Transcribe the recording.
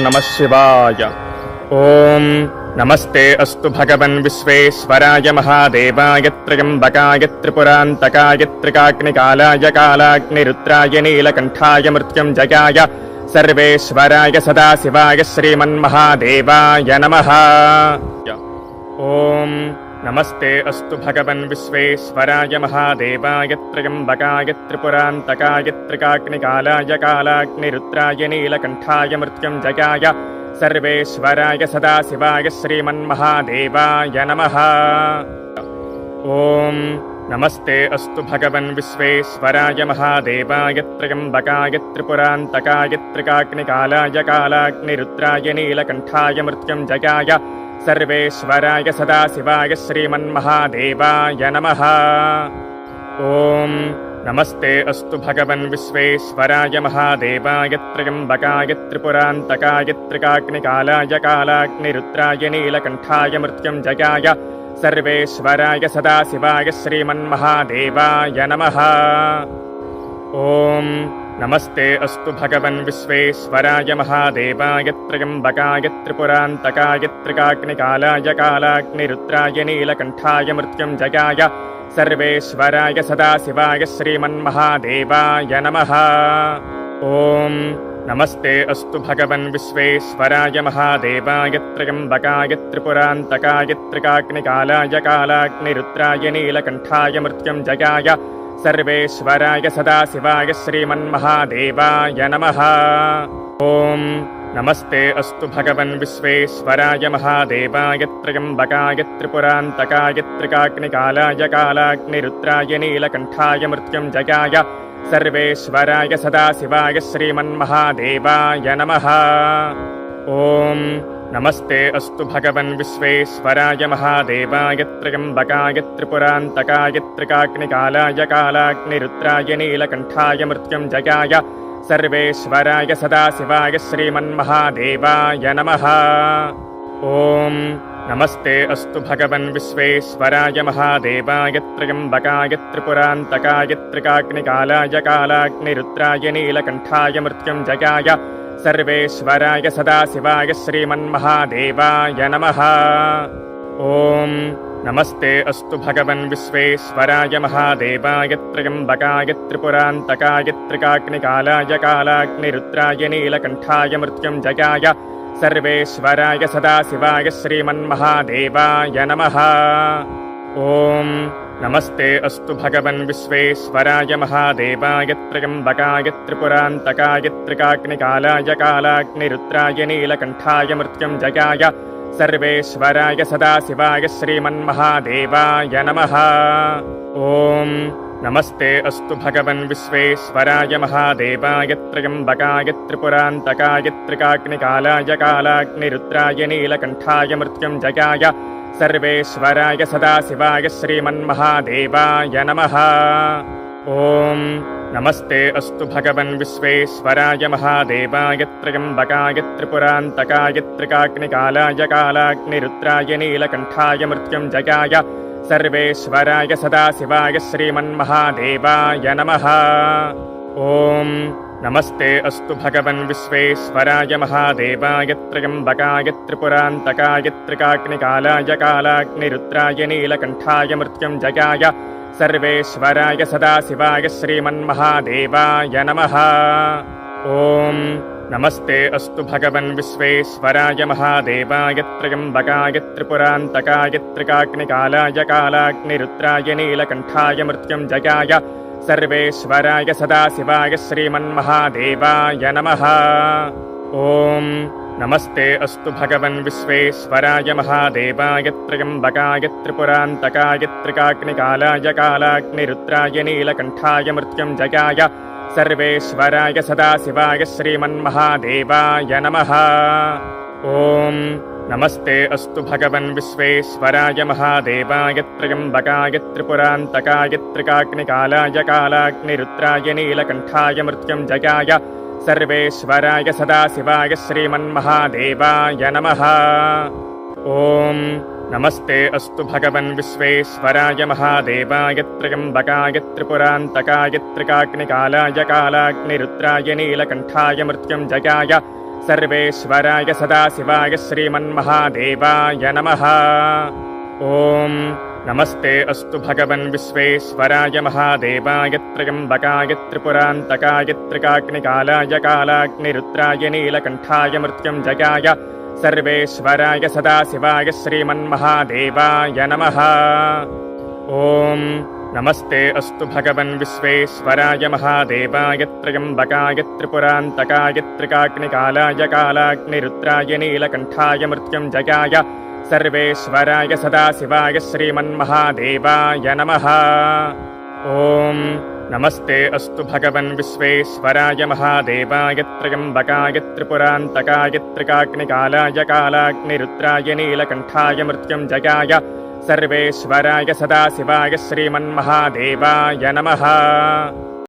नमः शिवाय। ॐ नमस्ते अस्तु भगवन् विश्वेश्वराय महादेवाय त्र्यम्बकाय त्रिपुरान्तकाय त्रिकाग्निकालाय कालाग्निरुद्राय नीलकण्ठाय मृत्युञ्जयाय सर्वेश्वराय सदाशिवाय श्रीमन्महादेवाय नमः। ॐ नमस्ते अस्तु भगवन् विश्वेश्वराय महादेवाय त्र्यम्बकाय त्रिपुरान्तकाय त्रिकाग्निकालाय कालाग्निरुद्राय नीलकण्ठाय मृत्युञ्जयाय सर्वेश्वराय सदाशिवाय श्रीमन्महादेवाय नमः। ॐ नमस्ते अस्तु भगवन् विश्वेश्वराय महादेवाय त्र्यम्बकाय त्रिपुरान्तकाय त्रिकाग्निकालाय कालाग्निरुद्राय नीलकण्ठाय मृत्युञ्जयाय सर्वेश्वराय सदाशिवाय श्रीमन्महादेवाय नमः। ॐ नमस्ते अस्तु भगवन् विश्वेश्वराय महादेवाय त्र्यम्बकाय त्रिपुरान्तकाय त्रिकाग्निकालाय कालाग्निरुद्राय नीलकण्ठाय मृत्युञ्जयाय सर्वेश्वराय सदाशिवाय श्रीमन्महादेवाय नमः। ॐ नमस्ते अस्तु भगवन् विश्वेश्वराय महादेवाय त्र्यम्बकाय त्रिपुरान्तकाय त्रिकाग्निकालाय कालाग्निरुद्राय नीलकण्ठाय मृत्युञ्जयाय सर्वेश्वराय सदाशिवाय श्रीमन्महादेवाय नमः। ॐ नमस्ते अस्तु भगवन् विश्वेश्वराय महादेवाय त्र्यम्बकाय त्रिपुरान्तकाय त्रिकाग्निकालाय कालाग्निरुद्राय नीलकण्ठाय मृत्युञ्जयाय सर्वेश्वराय सदाशिवाय श्रीमन्महादेवाय नमः। ॐ नमस्ते अस्तु भगवन् विश्वेश्वराय महादेवाय त्र्यम्बकाय त्रिपुरान्तकाय त्रिकाग्निकालाय कालाग्निरुद्राय नीलकण्ठाय मृत्युञ्जयाय सर्वेश्वराय सदाशिवाय श्रीमन्महादेवाय नमः। ॐ नमस्ते अस्तु भगवन् विश्वेश्वराय महादेवाय त्र्यम्बकाय त्रिपुरान्तकाय त्रिकाग्निकालाय कालाग्निरुद्राय नीलकण्ठाय मृत्युञ्जयाय सर्वेश्वराय सदाशिवाय श्रीमन्महादेवाय नमः। ॐ नमस्ते अस्तु भगवन् विश्वेश्वराय महादेवाय त्र्यम्बकाय त्रिपुरान्तकाय त्रिकाग्निकालाय कालाग्निरुद्राय नीलकण्ठाय मृत्युञ्जयाय सर्वेश्वराय सदाशिवाय श्रीमन्महादेवाय नमः। ॐ नमस्ते अस्तु भगवन् विश्वेश्वराय महादेवाय त्र्यम्बकाय त्रिपुरान्तकाय त्रिकाग्निकालाय कालाग्निरुद्राय नीलकण्ठाय मृत्युञ्जयाय सर्वेश्वराय सदाशिवाय श्रीमन्महादेवाय नमः। ॐ नमस्ते अस्तु भगवन् विश्वेश्वराय महादेवाय त्र्यम्बकाय त्रिपुरान्तकाय त्रिकाग्निकालाय कालाग्निरुद्राय नीलकण्ठाय मृत्युञ्जयाय सर्वेश्वराय सदाशिवाय श्रीमन्महादेवाय नमः। ॐ नमस्ते अस्तु भगवन् विश्वेश्वराय महादेवाय त्र्यम्बकाय त्रिपुरान्तकाय त्रिकाग्निकालाय कालाग्निरुद्राय नीलकण्ठाय मृत्युञ्जयाय सर्वेश्वराय सदाशिवाय श्रीमन्महादेवाय नमः। ॐ नमस्ते अस्तु भगवन् विश्वेश्वराय महादेवाय त्र्यम्बकाय त्रिपुरान्तकाय त्रिकाग्निकालाय कालाग्निरुद्राय नीलकण्ठाय मृत्युञ्जयाय सर्वेश्वराय सदाशिवाय श्रीमन्महादेवाय नमः। ॐ नमस्ते अस्तु भगवन् विश्वेश्वराय महादेवाय त्र्यम्बकाय त्रिपुरान्तकाय त्रिकाग्निकालाय कालाग्निरुद्राय नीलकण्ठाय मृत्युञ्जयाय सर्वेश्वराय सदाशिवाय श्रीमन्महादेवाय नमः। ॐ नमस्ते अस्तु भगवन् विश्वेश्वराय महादेवाय त्र्यम्बकाय त्रिपुरान्तकाय त्रिकाग्निकालाय कालाग्निरुद्राय नीलकण्ठाय मृत्युञ्जयाय सर्वेश्वराय सदाशिवाय श्रीमन्महादेवाय नमः। ॐ नमस्ते अस्तु भगवन् विश्वेश्वराय महादेवाय त्र्यम्बकाय त्रिपुरान्तकाय त्रिकाग्निकालाय कालाग्निरुद्राय नीलकण्ठाय मृत्युञ्जयाय सर्वेश्वराय सदाशिवाय श्रीमन्महादेवाय नमः। ॐ नमस्ते अस्तु भगवन् विश्वेश्वराय महादेवाय त्र्यम्बकाय त्रिपुरान्तकाय त्रिकाग्निकालाय कालाग्निरुद्राय नीलकण्ठाय मृत्युञ्जयाय सर्वेश्वराय सदाशिवाय श्रीमन्महादेवाय नमः। ॐ नमस्ते अस्तु भगवन् विश्वेश्वराय महादेवाय त्र्यम्बकाय त्रिपुरान्तकाय त्रिकाग्निकालाय कालाग्निरुद्राय नीलकण्ठाय मृत्युञ्जयाय सर्वेश्वराय सदाशिवाय श्रीमन्महादेवाय नमः। ॐ नमस्ते अस्तु भगवन् विश्वेश्वराय महादेवाय त्र्यम्बकाय त्रिपुरान्तकाय त्रिकाग्निकालाय कालाग्निरुद्राय नीलकण्ठाय मृत्युञ्जयाय सर्वेश्वराय सदाशिवाय श्रीमन्महादेवाय नमः। ॐ नमस्ते अस्तु भगवन् विश्वेश्वराय महादेवाय त्र्यम्बकाय त्रिपुरान्तकाय त्रिकाग्निकालाय कालाग्निरुद्राय नीलकण्ठाय मृत्युञ्जयाय सर्वेश्वराय सदाशिवाय श्रीमन्महादेवाय नमः। ॐ नमस्ते अस्तु भगवन् विश्वेश्वराय महादेवाय त्र्यम्बकाय त्रिपुरान्तकाय त्रिकाग्निकालाय कालाग्निरुद्राय नीलकण्ठाय मृत्युञ्जयाय सर्वेश्वराय सदाशिवाय श्रीमन्महादेवाय नमः।